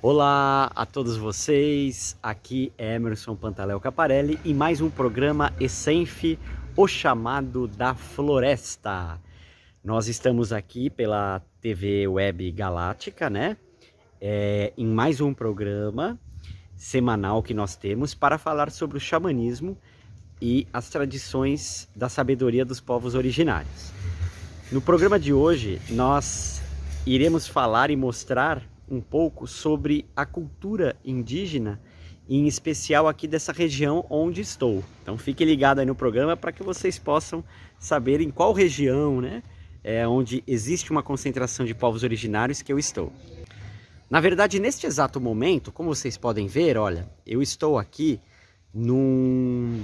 Olá a todos vocês, aqui é Emerson Pantaleo Caparelli e mais um programa Essenf, o chamado da floresta. Nós estamos aqui pela TV Web Galáctica, né? Em mais um programa semanal que nós temos para falar sobre o xamanismo e as tradições da sabedoria dos povos originários. No programa de hoje nós iremos falar e mostrar um pouco sobre a cultura indígena, em especial aqui dessa região onde estou. Então fique ligado aí no programa para que vocês possam saber em qual região, né, onde existe uma concentração de povos originários que eu estou. Na verdade, neste exato momento, como vocês podem ver, olha, eu estou aqui num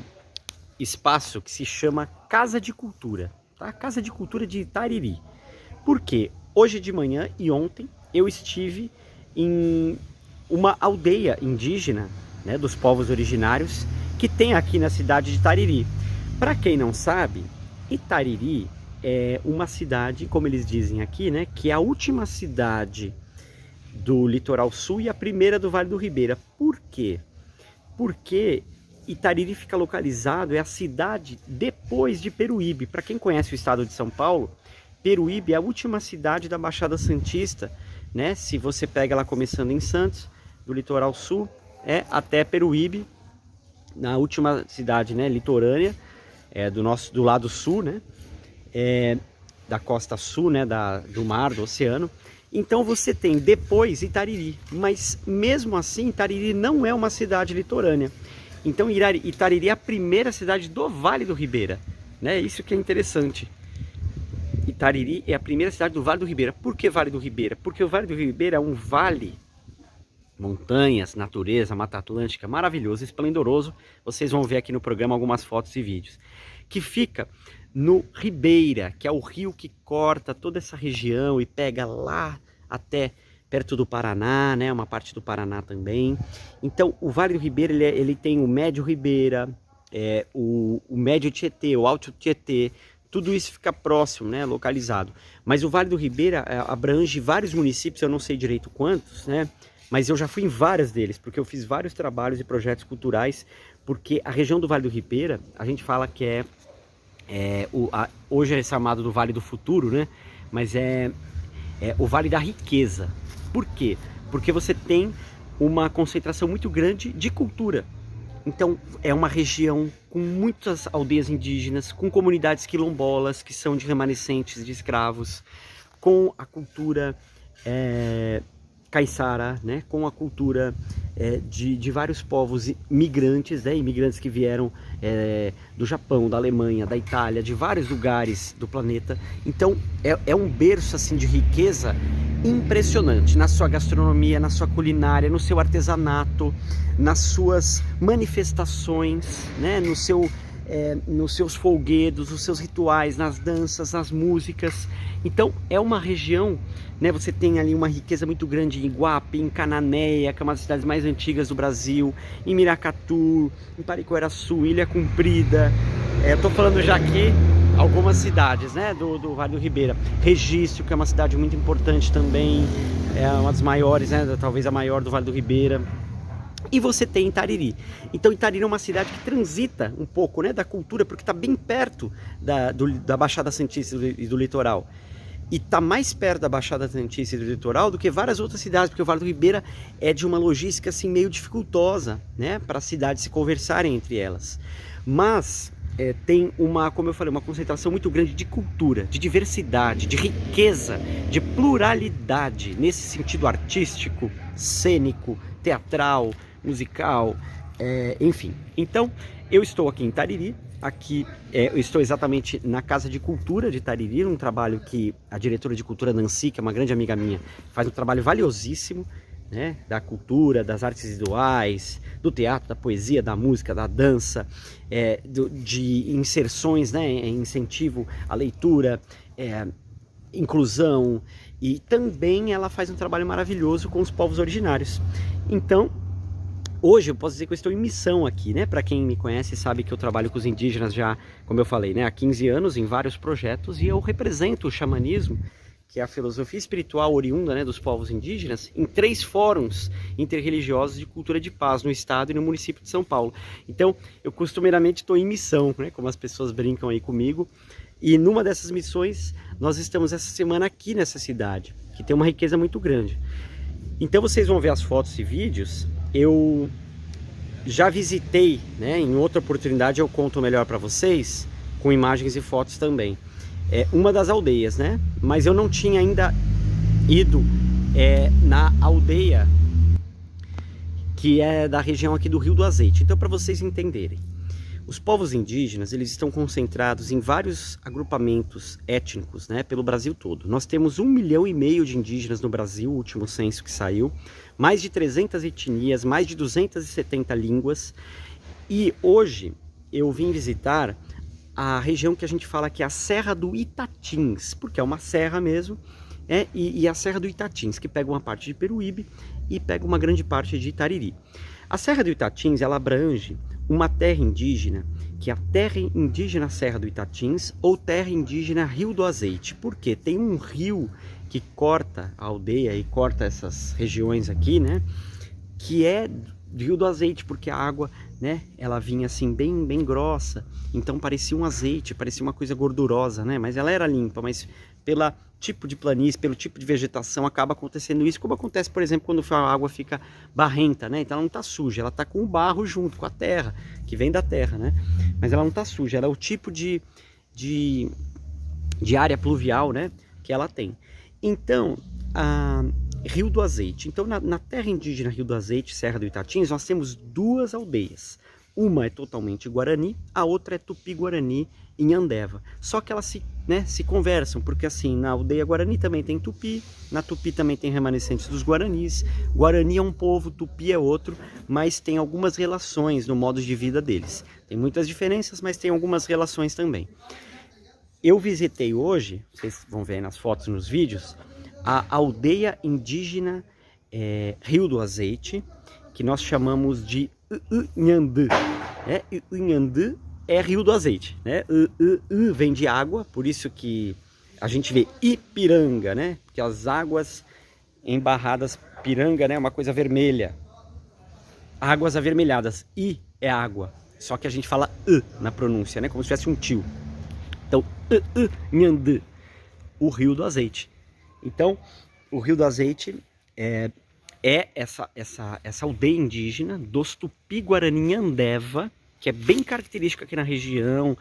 espaço que se chama Casa de Cultura, tá? Casa de Cultura de Itariri. Por quê? Hoje de manhã e ontem eu estive em uma aldeia indígena, né, dos povos originários que tem aqui na cidade de Itariri. Para quem não sabe, Itariri é uma cidade, como eles dizem aqui, né, que é a última cidade do litoral sul e a primeira do Vale do Ribeira. Por quê? Porque Itariri fica localizado, é a cidade depois de Peruíbe. Para quem conhece o estado de São Paulo, Peruíbe é a última cidade da Baixada Santista, né? Se você pega ela começando em Santos, do litoral sul, até Peruíbe, na última cidade, né, litorânea, do lado sul, né, da costa sul, né, do mar, do oceano. Então você tem depois Itariri, mas mesmo assim Itariri não é uma cidade litorânea. Então Itariri é a primeira cidade do Vale do Ribeira, né? Isso que é interessante. Itariri é a primeira cidade do Vale do Ribeira. Por que Vale do Ribeira? Porque o Vale do Ribeira é um vale, montanhas, natureza, Mata Atlântica, maravilhoso, esplendoroso. Vocês vão ver aqui no programa algumas fotos e vídeos. Que fica no Ribeira, que é o rio que corta toda essa região e pega lá até perto do Paraná, né? Uma parte do Paraná também. Então o Vale do Ribeira ele tem o Médio Ribeira, o Médio Tietê, o Alto Tietê. Tudo isso fica próximo, né, localizado. Mas o Vale do Ribeira abrange vários municípios, eu não sei direito quantos, né, mas eu já fui em vários deles, porque eu fiz vários trabalhos e projetos culturais, porque a região do Vale do Ribeira, a gente fala que hoje é chamado do Vale do Futuro, né, mas é o Vale da Riqueza. Por quê? Porque você tem uma concentração muito grande de cultura. Então é uma região com muitas aldeias indígenas, com comunidades quilombolas que são de remanescentes de escravos, com a cultura caiçara, né? Com a cultura de vários povos migrantes, né? Imigrantes que vieram do Japão, da Alemanha, da Itália, de vários lugares do planeta. Então é um berço assim de riqueza impressionante na sua gastronomia, na sua culinária, no seu artesanato, nas suas manifestações, né? Nos seus folguedos, nos seus rituais, nas danças, nas músicas. Então é uma região, né? Você tem ali uma riqueza muito grande em Iguape, em Cananéia, que é uma das cidades mais antigas do Brasil, em Miracatu, em Pariquera-Açu, Ilha Comprida. Estou falando já aqui algumas cidades, né, do Vale do Ribeira. Registro, que é uma cidade muito importante também, é uma das maiores, né, talvez a maior do Vale do Ribeira. E você tem Itariri. Então Itariri é uma cidade que transita um pouco, né, da cultura, porque está bem perto da Baixada Santista e do litoral. E está mais perto da Baixada Santista e do litoral do que várias outras cidades, porque o Vale do Ribeira é de uma logística assim meio dificultosa, né, para as cidades se conversarem entre elas. Mas tem como eu falei, uma concentração muito grande de cultura, de diversidade, de riqueza, de pluralidade, nesse sentido artístico, cênico, teatral, musical, enfim. Então, eu estou aqui em Itariri, eu estou exatamente na Casa de Cultura de Itariri, um trabalho que a diretora de cultura Nancy, que é uma grande amiga minha, faz um trabalho valiosíssimo, né, da cultura, das artes visuais, do teatro, da poesia, da música, da dança, de inserções, né, incentivo à leitura, inclusão, e também ela faz um trabalho maravilhoso com os povos originários. Então, hoje eu posso dizer que eu estou em missão aqui, né? Para quem me conhece sabe que eu trabalho com os indígenas já, como eu falei, né, há 15 anos em vários projetos, e eu represento o xamanismo que é a filosofia espiritual oriunda, né, dos povos indígenas, em 3 fóruns interreligiosos de cultura de paz no estado e no município de São Paulo. Então, eu costumeiramente estou em missão, né, como as pessoas brincam aí comigo, e numa dessas missões nós estamos essa semana aqui nessa cidade, que tem uma riqueza muito grande. Então vocês vão ver as fotos e vídeos. Eu já visitei, né, em outra oportunidade eu conto melhor para vocês, com imagens e fotos também. Uma das aldeias, né? Mas eu não tinha ainda ido na aldeia que é da região aqui do Rio do Azeite. Então, para vocês entenderem, os povos indígenas, eles estão concentrados em vários agrupamentos étnicos, né, pelo Brasil todo. Nós temos 1,5 milhão de indígenas no Brasil, o último censo que saiu, mais de 300 etnias, mais de 270 línguas. E hoje eu vim visitar a região que a gente fala que é a Serra do Itatins, porque é uma serra mesmo, e a Serra do Itatins, que pega uma parte de Peruíbe e pega uma grande parte de Itariri. A Serra do Itatins, ela abrange uma terra indígena, que é a Terra Indígena Serra do Itatins, ou Terra Indígena Rio do Azeite, porque tem um rio que corta a aldeia e corta essas regiões aqui, né, que é Rio do Azeite, porque a água, né, ela vinha assim bem grossa, então parecia um azeite, parecia uma coisa gordurosa, né, mas ela era limpa, mas pelo tipo de planície, pelo tipo de vegetação acaba acontecendo isso, como acontece, por exemplo, quando a água fica barrenta, né, então ela não está suja, ela está com o barro junto, com a terra, que vem da terra, né, mas ela não está suja, ela é o tipo de área pluvial, né, que ela tem. Então, Rio do Azeite. Então, na terra indígena Rio do Azeite, Serra do Itatins, nós temos 2 aldeias. Uma é totalmente Guarani, a outra é Tupi-Guarani, em Andeva. Só que elas se conversam, porque assim, na aldeia Guarani também tem Tupi, na Tupi também tem remanescentes dos Guaranis. Guarani é um povo, Tupi é outro, mas tem algumas relações no modo de vida deles. Tem muitas diferenças, mas tem algumas relações também. Eu visitei hoje, vocês vão ver aí nas fotos e nos vídeos, a aldeia indígena Rio do Azeite, que nós chamamos de Inhandã. Inhandã é Rio do Azeite, né? Vem de água, por isso que a gente vê Ipiranga, né? Porque as águas embarradas, piranga, né? Uma coisa vermelha. Águas avermelhadas, I é água, só que a gente fala na pronúncia, né? Como se tivesse um tio. Então, Inhandã, o Rio do Azeite. Então, o Rio do Azeite é essa aldeia indígena dos Tupi-Guarani Andeva, que é bem característica aqui na região,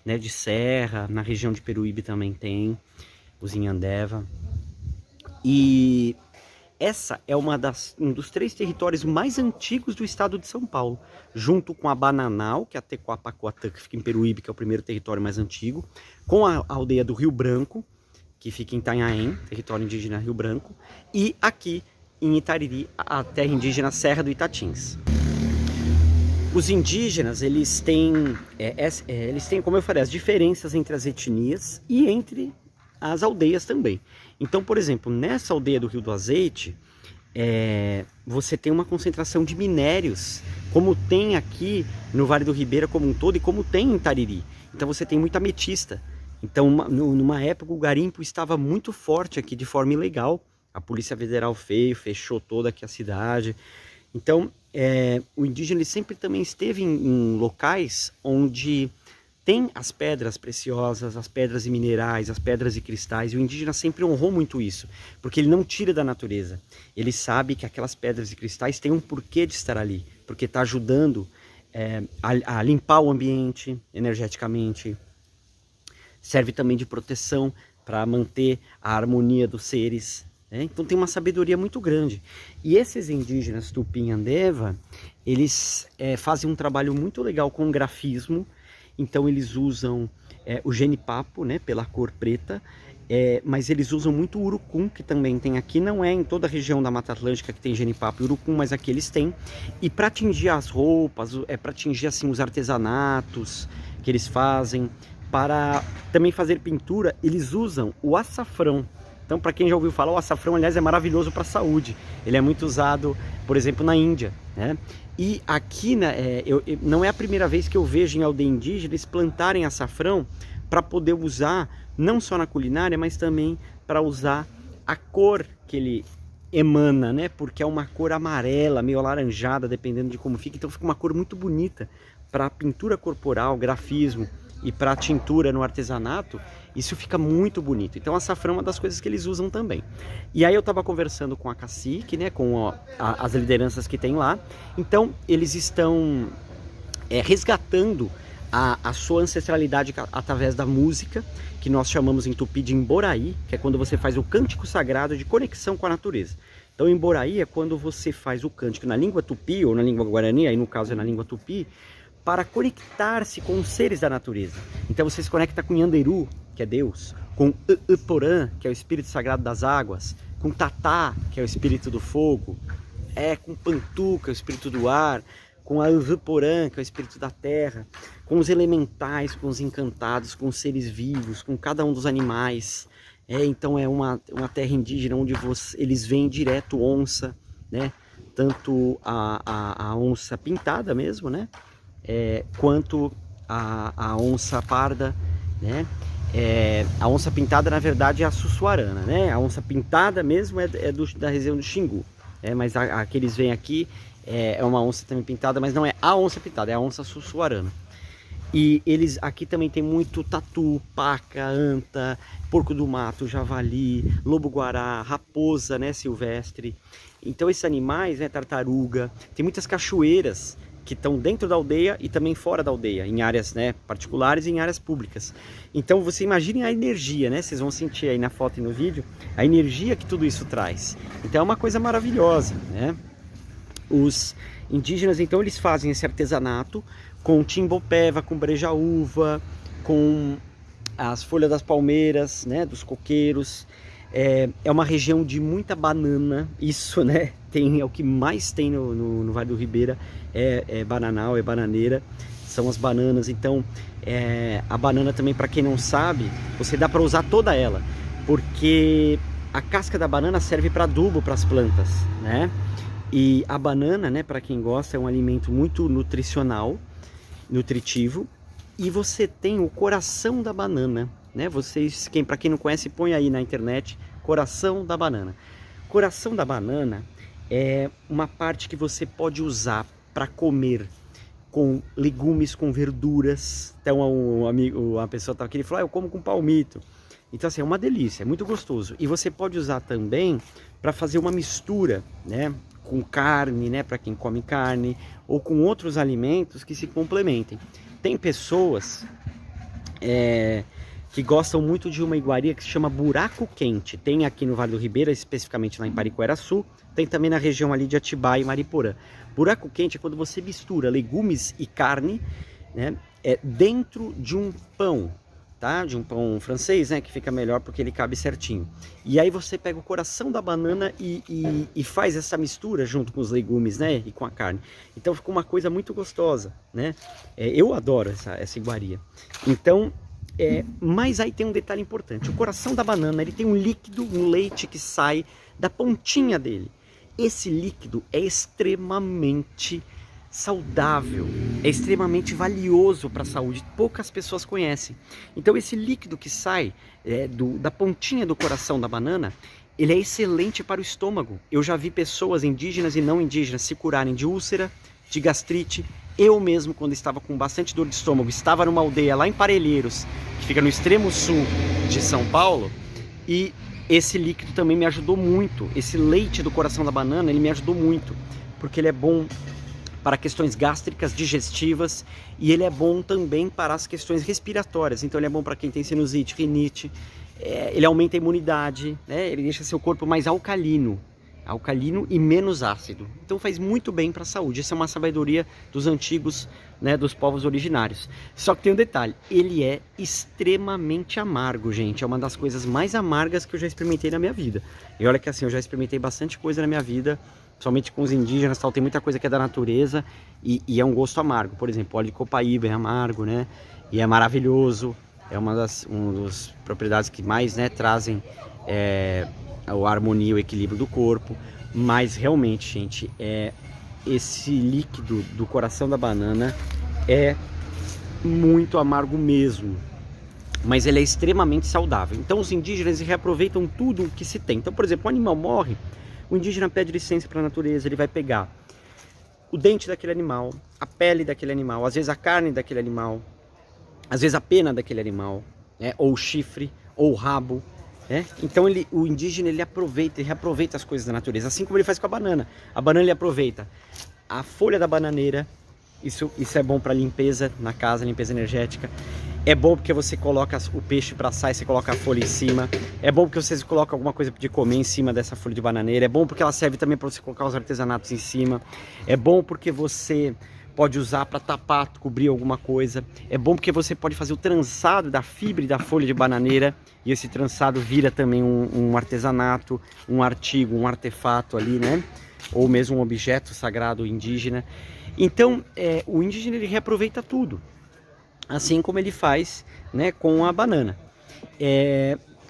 né, de Serra, na região de Peruíbe também tem os Inhandeva. E essa é um dos 3 territórios mais antigos do estado de São Paulo, junto com a Bananal, que é a Tecoapacoatã, que fica em Peruíbe, que é o primeiro território mais antigo, com a aldeia do Rio Branco, que fica em Itanhaém, território indígena Rio Branco, e aqui em Itariri, a terra indígena Serra do Itatins. Os indígenas, eles têm, como eu falei, as diferenças entre as etnias e entre as aldeias também. Então, por exemplo, nessa aldeia do Rio do Azeite, você tem uma concentração de minérios, como tem aqui no Vale do Ribeira como um todo e como tem em Itariri. Então você tem muita ametista. Então, numa época, o garimpo estava muito forte aqui de forma ilegal. A Polícia Federal fechou toda aqui a cidade. Então, o indígena ele sempre também esteve em locais onde tem as pedras preciosas, as pedras e minerais, as pedras e cristais. E o indígena sempre honrou muito isso, porque ele não tira da natureza. Ele sabe que aquelas pedras e cristais têm um porquê de estar ali, porque está ajudando a limpar o ambiente energeticamente. Serve também de proteção para manter a harmonia dos seres. Então tem uma sabedoria muito grande. E esses indígenas Tupi-Andeva, eles fazem um trabalho muito legal com grafismo. Então eles usam o genipapo, né, pela cor preta, mas eles usam muito o urucum, que também tem aqui. Não é em toda a região da Mata Atlântica que tem genipapo e urucum, mas aqui eles têm. E para atingir as roupas, para atingir assim, os artesanatos que eles fazem, para também fazer pintura, eles usam o açafrão. Então, para quem já ouviu falar, o açafrão, aliás, é maravilhoso para a saúde. Ele é muito usado, por exemplo, na Índia, né? E aqui, não é a primeira vez que eu vejo em aldeia indígena eles plantarem açafrão para poder usar, não só na culinária, mas também para usar a cor que ele emana, né? Porque é uma cor amarela, meio alaranjada, dependendo de como fica. Então fica uma cor muito bonita para pintura corporal, grafismo e para tintura no artesanato. Isso fica muito bonito. Então açafrão é uma das coisas que eles usam também. E aí eu estava conversando com a cacique, né? Com as lideranças que tem lá. Então eles estão resgatando a sua ancestralidade através da música, que nós chamamos em tupi de Emboraí, que é quando você faz o cântico sagrado de conexão com a natureza. Então Emboraí é quando você faz o cântico na língua tupi ou na língua guarani, aí no caso é na língua tupi, para conectar-se com os seres da natureza. Então você se conecta com Yanderu, que é Deus, com Uporã, que é o espírito sagrado das águas, com Tatá, que é o espírito do fogo, com Pantu, que é o espírito do ar, com a Uporã, que é o espírito da terra, com os elementais, com os encantados, com os seres vivos, com cada um dos animais. Então é uma terra indígena onde eles veem direto onça, né? Tanto a onça pintada mesmo, né? Quanto a onça parda, né? A onça pintada, na verdade, é a Sussuarana, né? A onça pintada mesmo da região do Xingu. Mas a que eles veem aqui é uma onça também pintada, mas não é a onça pintada, é a onça Sussuarana. E eles aqui também tem muito tatu, paca, anta, porco do mato, javali, lobo-guará, raposa, né, silvestre. Então esses animais, né, tartaruga, tem muitas cachoeiras que estão dentro da aldeia e também fora da aldeia, em áreas, né, particulares e em áreas públicas. Então você imagine a energia, né? Vocês vão sentir aí na foto e no vídeo a energia que tudo isso traz. Então é uma coisa maravilhosa, né? Os indígenas, então, eles fazem esse artesanato com timbopeva, com brejaúva, com as folhas das palmeiras, né, dos coqueiros. É uma região de muita banana, isso, né, é o que mais tem no Vale do Ribeira, bananal, é bananeira, são as bananas. Então, a banana também, para quem não sabe, você dá para usar toda ela, porque a casca da banana serve para adubo para as plantas, né? E a banana, né, para quem gosta, é um alimento muito nutricional, nutritivo. E você tem o coração da banana, né? Para quem não conhece, põe aí na internet, coração da banana. Coração da banana é uma parte que você pode usar para comer com legumes, com verduras. Então uma pessoa estava aqui, ele falou, eu como com palmito. Então assim, é uma delícia, é muito gostoso. E você pode usar também para fazer uma mistura, né, com carne, né, para quem come carne, ou com outros alimentos que se complementem. Tem pessoas que gostam muito de uma iguaria que se chama buraco quente. Tem aqui no Vale do Ribeira, especificamente lá em Pariquera-Sul, tem também na região ali de Atibaia e Mariporã. Buraco quente é quando você mistura legumes e carne, né, dentro de um pão, tá? De um pão francês, né, que fica melhor porque ele cabe certinho. E aí você pega o coração da banana e faz essa mistura junto com os legumes, né, e com a carne. Então fica uma coisa muito gostosa, né? Eu adoro essa iguaria. Então, mas aí tem um detalhe importante. O coração da banana, ele tem um líquido, um leite que sai da pontinha dele. Esse líquido é extremamente saudável, é extremamente valioso para a saúde, poucas pessoas conhecem. Então esse líquido que sai da pontinha do coração da banana, ele é excelente para o estômago. Eu já vi pessoas indígenas e não indígenas se curarem de úlcera, de gastrite. Eu mesmo, quando estava com bastante dor de estômago, estava numa aldeia lá em Parelheiros, que fica no extremo sul de São Paulo, e esse líquido também me ajudou muito. Esse leite do coração da banana, ele me ajudou muito, porque ele é bom para questões gástricas, digestivas, e ele é bom também para as questões respiratórias. Então ele é bom para quem tem sinusite, rinite, ele aumenta a imunidade, né? Ele deixa seu corpo mais alcalino e menos ácido. Então faz muito bem para a saúde. Essa é uma sabedoria dos antigos, né, dos povos originários. Só que tem um detalhe, ele é extremamente amargo, gente. É uma das coisas mais amargas que eu já experimentei na minha vida. E olha que assim, eu já experimentei bastante coisa na minha vida, somente com os indígenas, tal, tem muita coisa que é da natureza e é um gosto amargo. Por exemplo, óleo de copaíba é amargo, né? E é maravilhoso. É uma das propriedades que mais, né, trazem a harmonia, o equilíbrio do corpo. Mas realmente, gente, esse líquido do coração da banana é muito amargo mesmo. mas ele é extremamente saudável. Então os indígenas reaproveitam tudo o que se tem. Então, por exemplo, o animal morre, o indígena pede licença para a natureza, ele vai pegar o dente daquele animal, a pele daquele animal, às vezes a carne daquele animal, às vezes a pena daquele animal, né? Ou o chifre, ou o rabo. Então o indígena ele reaproveita as coisas da natureza, assim como ele faz com a banana. A banana ele aproveita a folha da bananeira, isso é bom para limpeza na casa, limpeza energética. É bom porque você coloca o peixe para assar e você coloca a folha em cima. É bom porque você coloca alguma coisa de comer em cima dessa folha de bananeira. É bom porque ela serve também para você colocar os artesanatos em cima. É bom porque você pode usar para tapar, cobrir alguma coisa. É bom porque você pode fazer o trançado da fibra e da folha de bananeira, e esse trançado vira também um artesanato, um artigo, um artefato ali, né? Ou mesmo um objeto sagrado indígena. Então, o indígena ele reaproveita tudo, assim como ele faz, né, com a banana.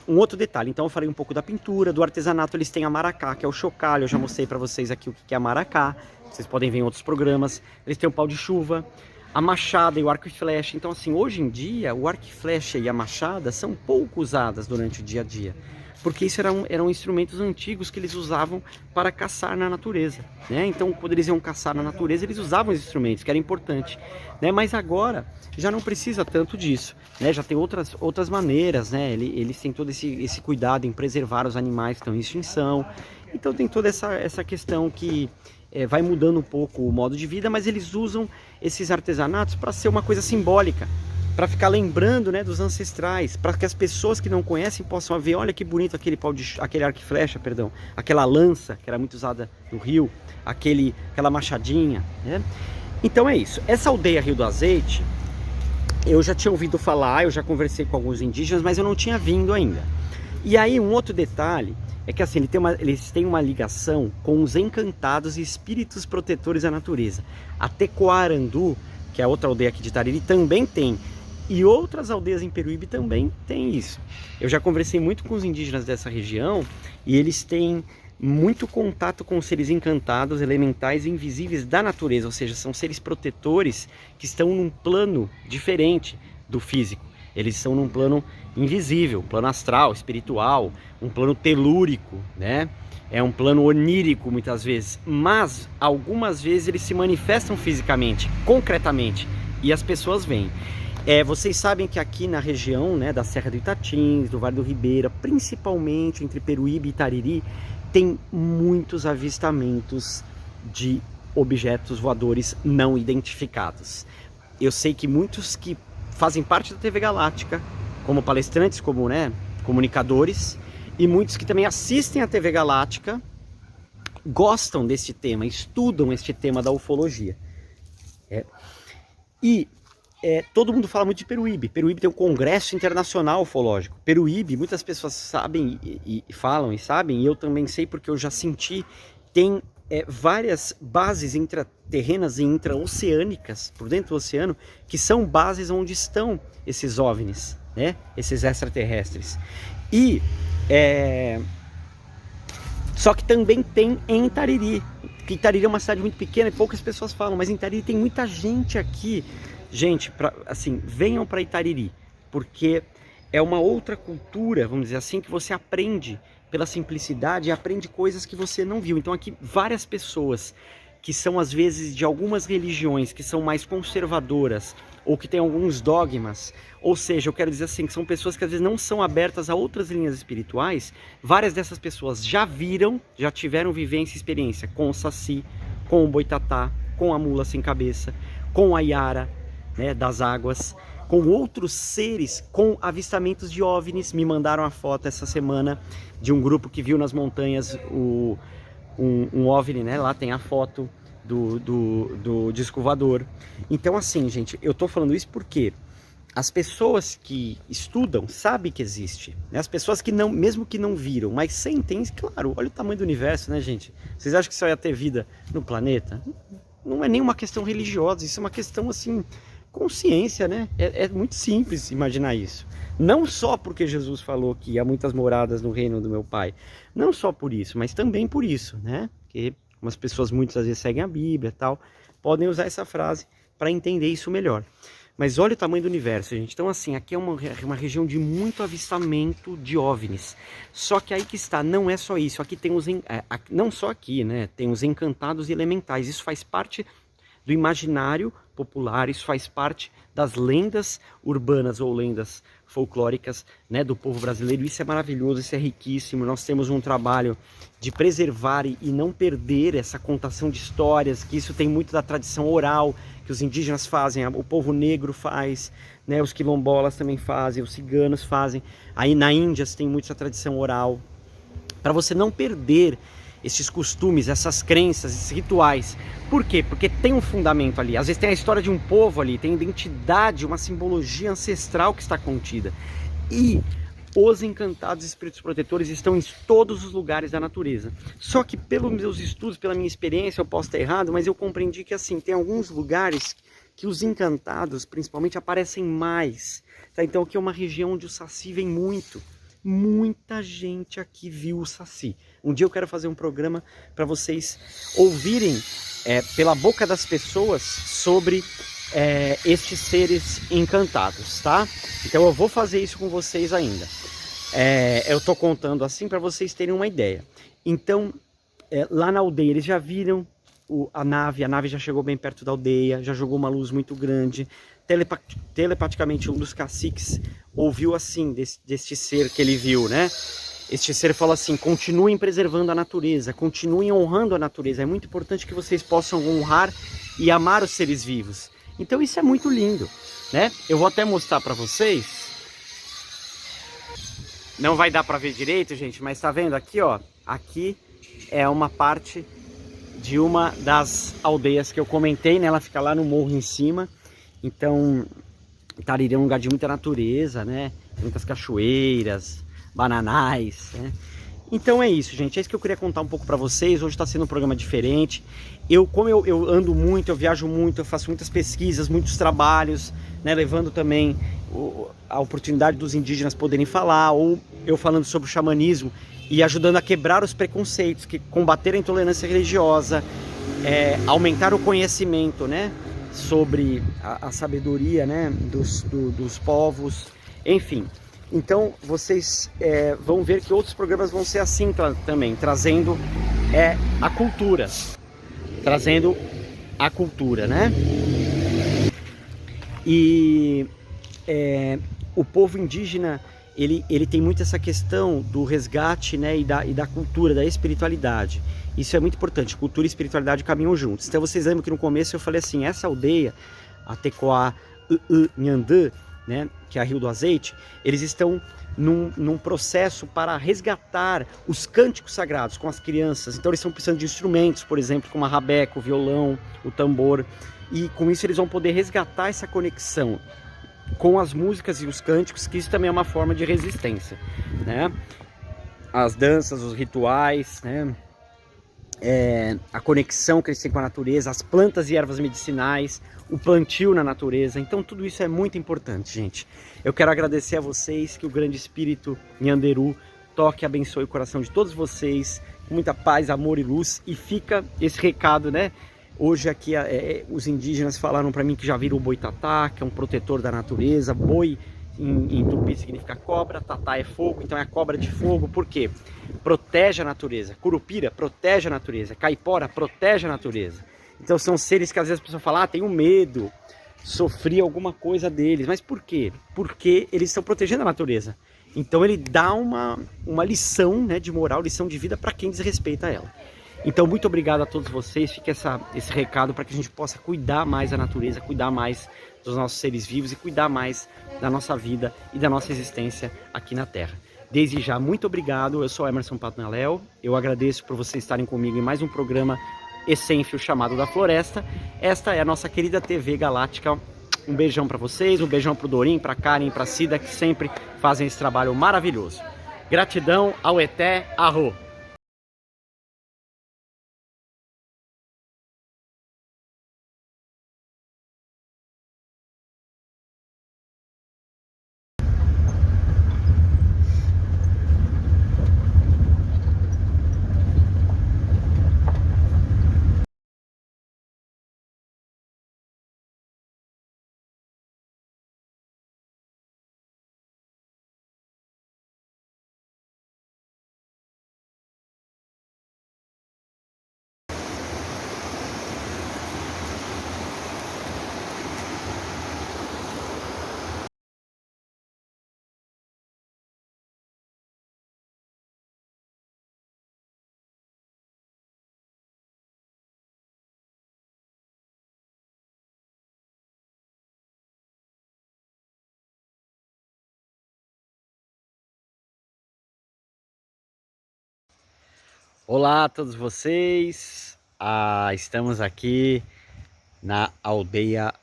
Um outro detalhe, então eu falei um pouco da pintura, do artesanato, eles têm a maracá, que é o chocalho, eu já mostrei para vocês aqui o que é a maracá, vocês podem ver em outros programas. Eles têm o pau de chuva, a machada e o arco e flecha. Então assim, hoje em dia, o arco e flecha e a machada são pouco usadas durante o dia a dia, porque isso eram instrumentos antigos que eles usavam para caçar na natureza, né? Então quando eles iam caçar na natureza, eles usavam os instrumentos, que era importante, né? Mas agora já não precisa tanto disso, né? Já tem outras maneiras, né? Eles têm todo esse cuidado em preservar os animais que estão em extinção. Então tem toda essa questão que vai mudando um pouco o modo de vida, mas eles usam esses artesanatos para ser uma coisa simbólica, para ficar lembrando, né, dos ancestrais, para que as pessoas que não conhecem possam ver, olha que bonito aquele arco e flecha, perdão, aquela lança que era muito usada no Rio, aquela machadinha, né? Então é isso. Essa aldeia Rio do Azeite, eu já tinha ouvido falar, eu já conversei com alguns indígenas, mas eu não tinha vindo ainda. E aí um outro detalhe é que assim, eles têm uma ligação com os encantados e espíritos protetores da natureza. A Tecoarandu, que é outra aldeia aqui de Itariri, também tem. E outras aldeias em Peruíbe também tem isso. Eu já conversei muito com os indígenas dessa região e eles têm muito contato com seres encantados, elementais e invisíveis da natureza. Ou seja, são seres protetores que estão num plano diferente do físico. Eles estão num plano invisível, plano astral, espiritual, um plano telúrico, né? É um plano onírico muitas vezes, mas algumas vezes eles se manifestam fisicamente, concretamente, e as pessoas veem. Vocês sabem que aqui na região, né, da Serra do Itatins, do Vale do Ribeira, principalmente entre Peruíbe e Itariri, tem muitos avistamentos de objetos voadores não identificados. Eu sei que muitos que fazem parte da TV Galáctica, como palestrantes, como, né, comunicadores, e muitos que também assistem a TV Galáctica, gostam deste tema, estudam este tema da ufologia. Todo mundo fala muito de Peruíbe. Peruíbe tem um congresso internacional ufológico. Peruíbe, muitas pessoas sabem e falam e sabem, e eu também sei porque eu já senti, tem várias bases intraterrenas e intraoceânicas, por dentro do oceano, que são bases onde estão esses OVNIs, né? Esses extraterrestres. E só que também tem em Itariri, que Itariri é uma cidade muito pequena e poucas pessoas falam, mas em Itariri tem muita gente aqui. Gente, assim, venham para Itariri, porque é uma outra cultura, vamos dizer assim, que você aprende pela simplicidade e aprende coisas que você não viu. Então aqui várias pessoas que são às vezes de algumas religiões que são mais conservadoras ou que têm alguns dogmas, ou seja, eu quero dizer assim, que são pessoas que às vezes não são abertas a outras linhas espirituais. Várias dessas pessoas já tiveram vivência e experiência com o Saci, com o Boitatá, com a mula sem cabeça, com a Yara, né, das águas, com outros seres, com avistamentos de OVNIs. Me mandaram a foto essa semana de um grupo que viu nas montanhas um OVNI, né? Lá tem a foto do disco voador. Então assim, gente, eu tô falando isso porque as pessoas que estudam sabem que existe, né? As pessoas que não, mesmo que não viram, mas sentem, claro, olha o tamanho do universo, né, gente? Vocês acham que só ia ter vida no planeta? Não é nem uma questão religiosa, isso é uma questão assim, consciência, né? É muito simples imaginar isso. Não só porque Jesus falou que há muitas moradas no reino do meu Pai, não só por isso, mas também por isso, né? Porque umas pessoas muitas vezes seguem a Bíblia e tal, podem usar essa frase para entender isso melhor. Mas olha o tamanho do universo, gente. Então, assim, aqui é uma região de muito avistamento de OVNIs. Só que aí que está, não é só isso. Aqui tem os... não só aqui, né? Tem os encantados e elementais. Isso faz parte do imaginário popular, isso faz parte das lendas urbanas ou lendas folclóricas, né, do povo brasileiro. Isso é maravilhoso, isso é riquíssimo. Nós temos um trabalho de preservar e não perder essa contação de histórias, que isso tem muito da tradição oral que os indígenas fazem, o povo negro faz, né, os quilombolas também fazem, os ciganos fazem. Aí na Índia tem muito essa tradição oral, para você não perder esses costumes, essas crenças, esses rituais. Por quê? Porque tem um fundamento ali. Às vezes tem a história de um povo ali, tem identidade, uma simbologia ancestral que está contida. E os encantados espíritos protetores estão em todos os lugares da natureza. Só que pelos meus estudos, pela minha experiência, eu posso estar errado, mas eu compreendi que assim, tem alguns lugares que os encantados, principalmente, aparecem mais. Tá? Então aqui é uma região onde o Saci vem muito. Muita gente aqui viu o Saci. Um dia eu quero fazer um programa para vocês ouvirem pela boca das pessoas sobre estes seres encantados, tá? Então eu vou fazer isso com vocês ainda. Eu tô contando assim para vocês terem uma ideia. Então, lá na aldeia eles já viram a nave já chegou bem perto da aldeia, já jogou uma luz muito grande. Telepaticamente um dos caciques ouviu assim deste ser que ele viu, né? Este ser fala assim: continuem preservando a natureza, continuem honrando a natureza. É muito importante que vocês possam honrar e amar os seres vivos. Então isso é muito lindo, né? Eu vou até mostrar para vocês. Não vai dar para ver direito, gente, mas tá vendo aqui, ó? Aqui é uma parte de uma das aldeias que eu comentei, né? Ela fica lá no morro em cima. Então, Tariri é um lugar de muita natureza, né? Muitas cachoeiras, bananais, né? Então é isso, gente. É isso que eu queria contar um pouco para vocês. Hoje está sendo um programa diferente. Como eu ando muito, eu viajo muito, eu faço muitas pesquisas, muitos trabalhos, né? Levando também a oportunidade dos indígenas poderem falar, ou eu falando sobre o xamanismo e ajudando a quebrar os preconceitos, combater a intolerância religiosa, aumentar o conhecimento, né? Sobre a sabedoria, né, dos povos, enfim. Então vocês vão ver que outros programas vão ser assim também, trazendo a cultura, né? E o povo indígena, ele tem muito essa questão do resgate, né, e da cultura, da espiritualidade. Isso é muito importante, cultura e espiritualidade caminham juntos. Então vocês lembram que no começo eu falei assim, essa aldeia, a Tecoá Nhandã, né, que é a Rio do Azeite, eles estão num processo para resgatar os cânticos sagrados com as crianças. Então eles estão precisando de instrumentos, por exemplo, como a rabeca, o violão, o tambor. E com isso eles vão poder resgatar essa conexão com as músicas e os cânticos, que isso também é uma forma de resistência, né? As danças, os rituais, né? A conexão que eles têm com a natureza, as plantas e ervas medicinais, o plantio na natureza. Então tudo isso é muito importante, gente. Eu quero agradecer a vocês, que o grande espírito Nhanderu toque e abençoe o coração de todos vocês, com muita paz, amor e luz. E fica esse recado, né? Hoje aqui os indígenas falaram para mim que já viram o boitatá, que é um protetor da natureza. Boi em tupi significa cobra, tatá é fogo, então é a cobra de fogo. Por quê? Protege a natureza. Curupira protege a natureza. Caipora protege a natureza. Então são seres que às vezes a pessoa fala, tenho medo, sofri alguma coisa deles. Mas por quê? Porque eles estão protegendo a natureza. Então ele dá uma lição, né, de moral, lição de vida para quem desrespeita ela. Então muito obrigado a todos vocês. Fica esse recado para que a gente possa cuidar mais da natureza, cuidar mais dos nossos seres vivos e cuidar mais da nossa vida e da nossa existência aqui na Terra. Desde já, muito obrigado. Eu sou Emerson Patnaléu. Eu agradeço por vocês estarem comigo em mais um programa Essêncio Chamado da Floresta. Esta é a nossa querida TV Galáctica. Um beijão para vocês, um beijão para o Dorim, para a Karen, para a Cida, que sempre fazem esse trabalho maravilhoso. Gratidão ao Eté Arro. Olá a todos vocês, estamos aqui na aldeia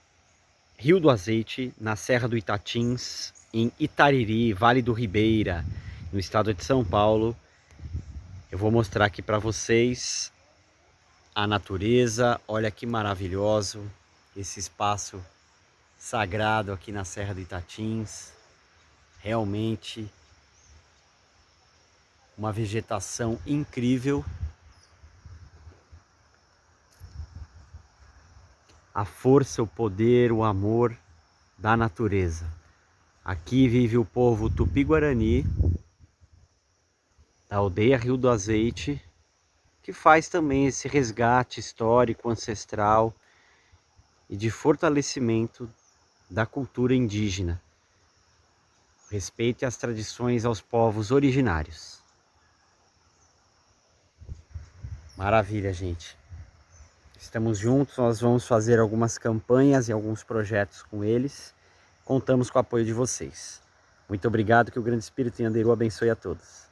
Rio do Azeite, na Serra do Itatins, em Itariri, Vale do Ribeira, no estado de São Paulo. Eu vou mostrar aqui para vocês a natureza. Olha que maravilhoso esse espaço sagrado aqui na Serra do Itatins. Realmente uma vegetação incrível. A força, o poder, o amor da natureza. Aqui vive o povo Tupi-Guarani, da aldeia Rio do Azeite, que faz também esse resgate histórico, ancestral e de fortalecimento da cultura indígena. Respeite as tradições aos povos originários. Maravilha, gente. Estamos juntos, nós vamos fazer algumas campanhas e alguns projetos com eles. Contamos com o apoio de vocês. Muito obrigado, que o Grande Espírito em Anderu abençoe a todos.